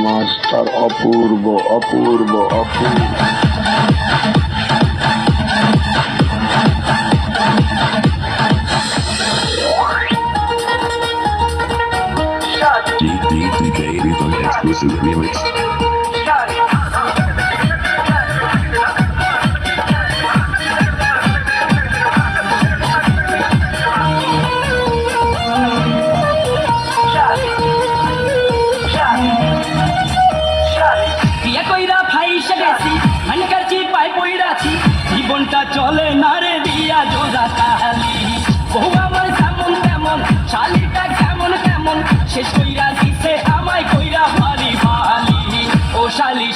Master অপূর্ব অপূর্ব অপূর্ব। DJ Reverb exclusive remix. জীবনটা চলে না রে দিয়া জোড়া তাহালি বহু আমার যেমন তেমন শালিটা কেমন কেমন শেষ কইরা দিছে আমায় কইরা ভালি ভালি ও শালি